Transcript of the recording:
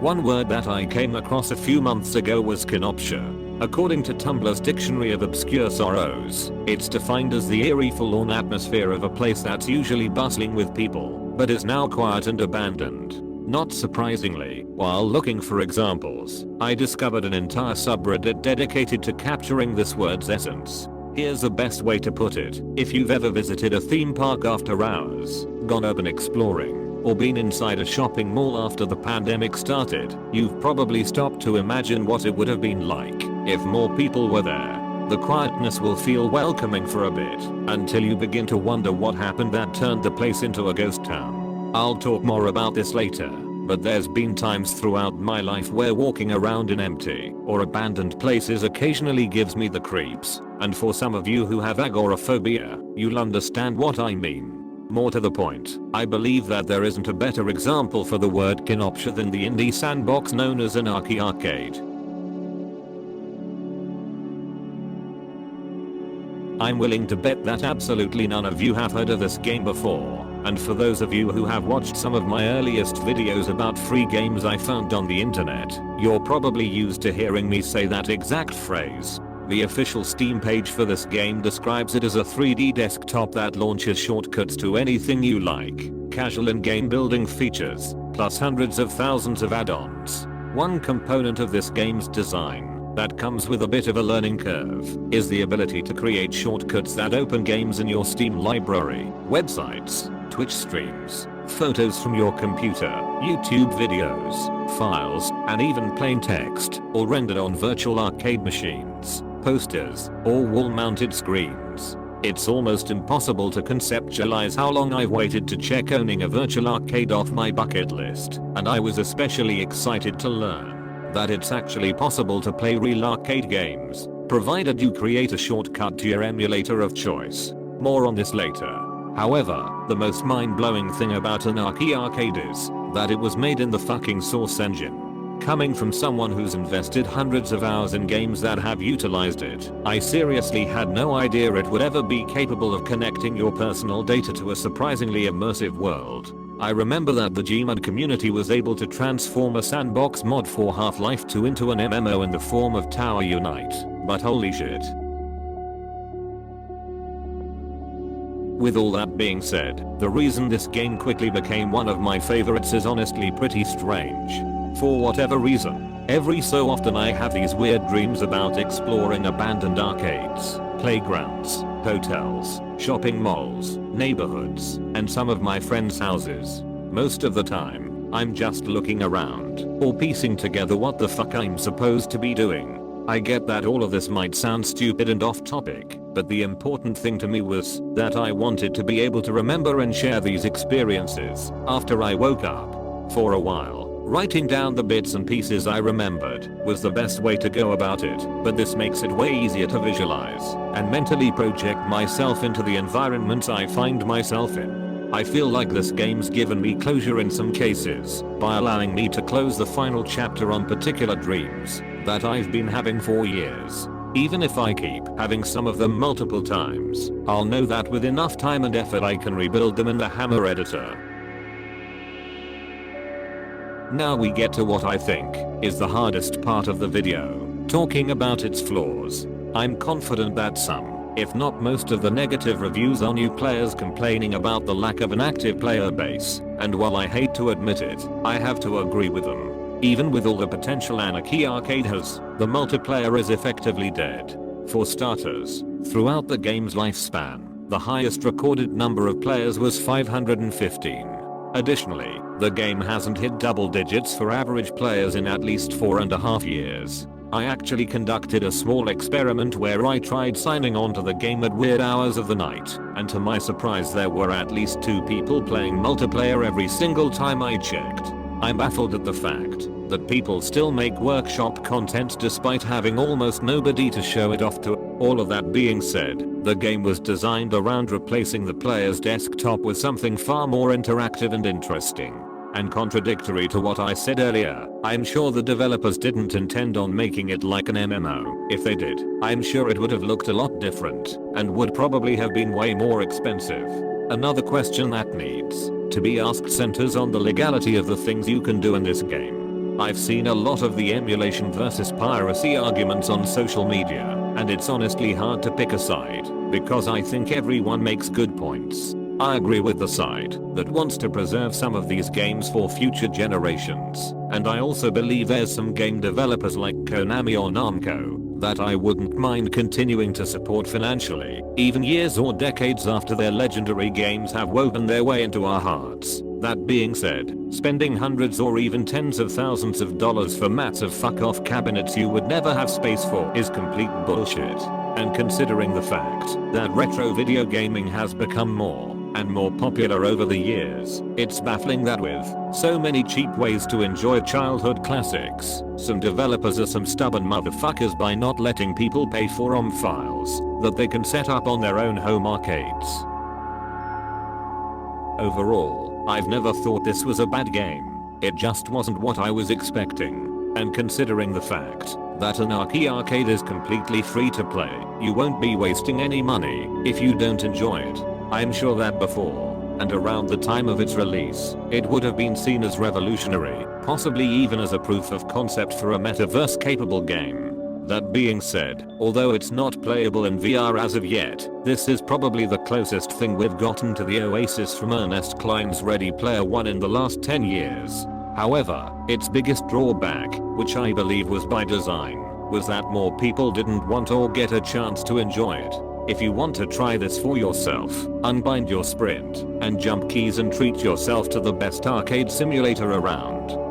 One word that I came across a few months ago was kinopsia. According to Tumblr's Dictionary of Obscure Sorrows, it's defined as the eerie forlorn atmosphere of a place that's usually bustling with people, but is now quiet and abandoned. Not surprisingly, while looking for examples, I discovered an entire subreddit dedicated to capturing this word's essence. Here's the best way to put it: if you've ever visited a theme park after hours, gone urban exploring, or been inside a shopping mall after the pandemic started, you've probably stopped to imagine what it would have been like if more people were there. The quietness will feel welcoming for a bit, until you begin to wonder what happened that turned the place into a ghost town. I'll talk more about this later, but there's been times throughout my life where walking around in empty or abandoned places occasionally gives me the creeps, and for some of you who have agoraphobia, you'll understand what I mean. More to the point, I believe that there isn't a better example for the word kinopsia than the indie sandbox known as Anarchy Arcade. I'm willing to bet that absolutely none of you have heard of this game before, and for those of you who have watched some of my earliest videos about free games I found on the internet, you're probably used to hearing me say that exact phrase. The official Steam page for this game describes it as a 3D desktop that launches shortcuts to anything you like, casual in-game building features, plus hundreds of thousands of add-ons. One component of this game's design that comes with a bit of a learning curve is the ability to create shortcuts that open games in your Steam library, websites, Twitch streams, photos from your computer, YouTube videos, files, and even plain text, all rendered on virtual arcade machines, posters, or wall-mounted screens. It's almost impossible to conceptualize how long I've waited to check owning a virtual arcade off my bucket list, and I was especially excited to learn that it's actually possible to play real arcade games, provided you create a shortcut to your emulator of choice. More on this later. However, the most mind-blowing thing about Anarchy Arcade is that it was made in the fucking Source engine. Coming from someone who's invested hundreds of hours in games that have utilized it, I seriously had no idea it would ever be capable of connecting your personal data to a surprisingly immersive world. I remember that the Gmod community was able to transform a sandbox mod for Half-Life 2 into an MMO in the form of Tower Unite, but holy shit. With all that being said, the reason this game quickly became one of my favorites is honestly pretty strange. For whatever reason, every so often I have these weird dreams about exploring abandoned arcades, playgrounds, hotels, shopping malls, neighborhoods, and some of my friends' houses. Most of the time, I'm just looking around, or piecing together what the fuck I'm supposed to be doing. I get that all of this might sound stupid and off topic, but the important thing to me was that I wanted to be able to remember and share these experiences after I woke up. For a while, writing down the bits and pieces I remembered was the best way to go about it, but this makes it way easier to visualize and mentally project myself into the environments I find myself in. I feel like this game's given me closure in some cases by allowing me to close the final chapter on particular dreams that I've been having for years. Even if I keep having some of them multiple times, I'll know that with enough time and effort I can rebuild them in the Hammer editor. Now we get to what I think is the hardest part of the video, talking about its flaws. I'm confident that some, if not most of the negative reviews are new players complaining about the lack of an active player base, and while I hate to admit it, I have to agree with them. Even with all the potential Anarchy Arcade has, the multiplayer is effectively dead. For starters, throughout the game's lifespan, the highest recorded number of players was 515. Additionally, the game hasn't hit double digits for average players in at least 4.5 years. I actually conducted a small experiment where I tried signing on to the game at weird hours of the night, and to my surprise there were at least 2 people playing multiplayer every single time I checked. I'm baffled at the fact that people still make workshop content despite having almost nobody to show it off to. All of that being said, the game was designed around replacing the player's desktop with something far more interactive and interesting. And contradictory to what I said earlier, I'm sure the developers didn't intend on making it like an MMO. If they did, I'm sure it would have looked a lot different, and would probably have been way more expensive. Another question that needs to be asked centers on the legality of the things you can do in this game. I've seen a lot of the emulation versus piracy arguments on social media, and it's honestly hard to pick a side, because I think everyone makes good points. I agree with the side that wants to preserve some of these games for future generations, and I also believe there's some game developers like Konami or Namco that I wouldn't mind continuing to support financially, even years or decades after their legendary games have woven their way into our hearts. That being said, spending hundreds or even tens of thousands of dollars for mats of fuck off cabinets you would never have space for is complete bullshit. And considering the fact that retro video gaming has become more and more popular over the years, it's baffling that with so many cheap ways to enjoy childhood classics, some developers are some stubborn motherfuckers by not letting people pay for ROM files that they can set up on their own home arcades. Overall, I've never thought this was a bad game. It just wasn't what I was expecting. And considering the fact that Anarchy Arcade is completely free to play, you won't be wasting any money if you don't enjoy it. I'm sure that before and around the time of its release, it would have been seen as revolutionary, possibly even as a proof of concept for a metaverse capable game. That being said, although it's not playable in VR as of yet, this is probably the closest thing we've gotten to the Oasis from Ernest Cline's Ready Player One in the last 10 years. However, its biggest drawback, which I believe was by design, was that more people didn't want or get a chance to enjoy it. If you want to try this for yourself, unbind your sprint and jump keys and treat yourself to the best arcade simulator around.